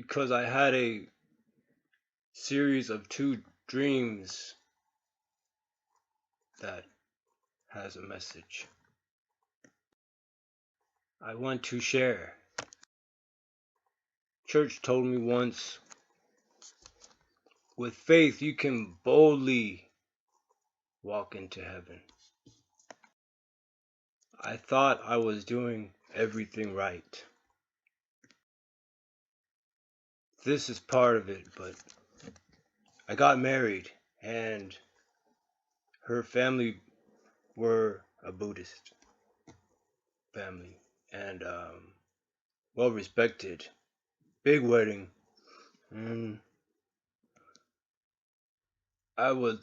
because I had a series of 2 dreams that has a message I want to share. Church told me once, with faith you can boldly walk into heaven. I thought I was doing everything right. This is part of it, but I got married and her family were a Buddhist family and well respected. Big wedding. And I would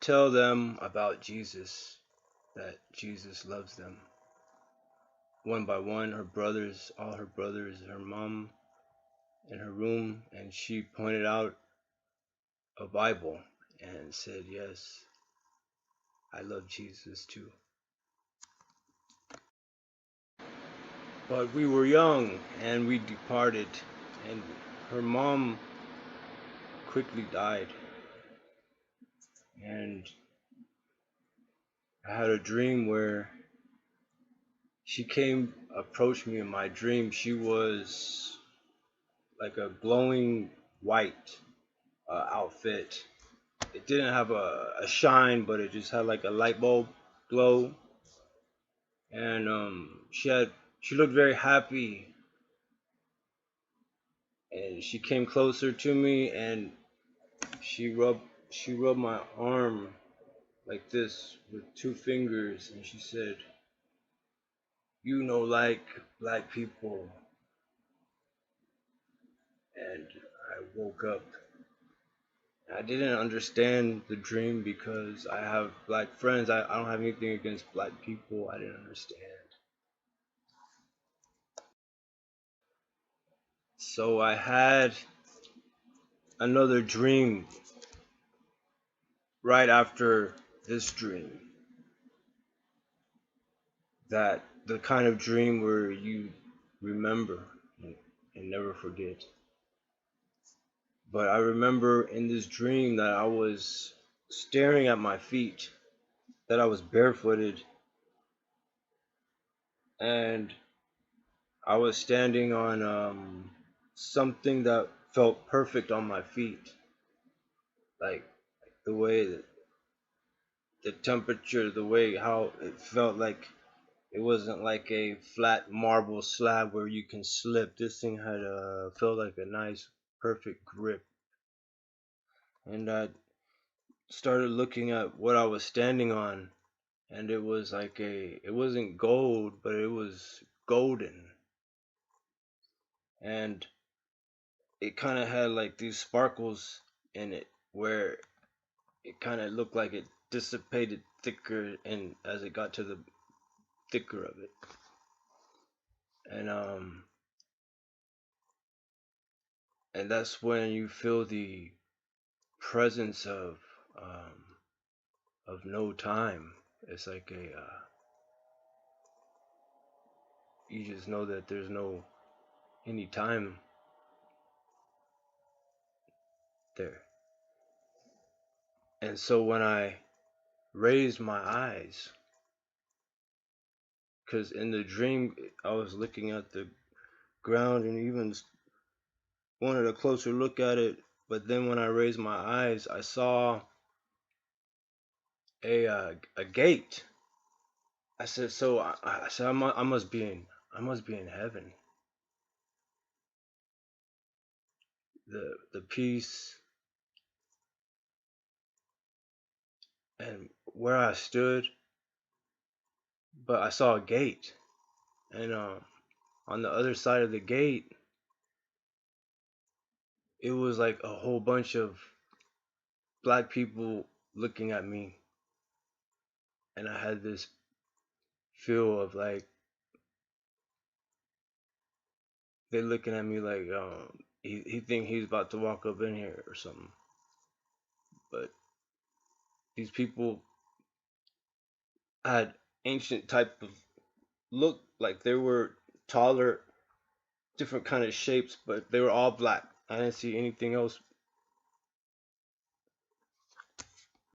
tell them about Jesus, that Jesus loves them. One by one, her brothers, all her brothers, her mom in her room, and she pointed out a Bible and said, yes, I love Jesus too. But we were young and we departed, and her mom quickly died. And I had a dream where she approached me in my dream. She was like a glowing white outfit. It didn't have a shine, but it just had like a light bulb glow. And she looked very happy. And she came closer to me and she rubbed my arm like this with 2 fingers, and she said, "You know, like black people." And I woke up. I didn't understand the dream because I have black friends. I don't have anything against black people. I didn't understand. So I had another dream right after this dream. That the kind of dream where you remember and never forget. But I remember in this dream that I was staring at my feet, that I was barefooted, and I was standing on something that felt perfect on my feet, like the way that the temperature, the way how it felt like it wasn't like a flat marble slab where you can slip. This thing had felt like a nice, perfect grip, and I started looking at what I was standing on, and it was like it wasn't gold, but it was golden, and it kind of had like these sparkles in it where it kind of looked like it dissipated thicker and as it got to the thicker of it. And and that's when you feel the presence of no time. It's like you just know that there's no any time there. And so when I raised my eyes, because in the dream I was looking at the ground and even wanted a closer look at it, but then when I raised my eyes, I saw a gate. I said, so I said, I must be in heaven. The peace and where I stood, but I saw a gate, and on the other side of the gate, it was like a whole bunch of black people looking at me, and I had this feel of like they looking at me like he think he's about to walk up in here or something. But these people had ancient type of look, like they were taller, different kind of shapes, but they were all black. I didn't see anything else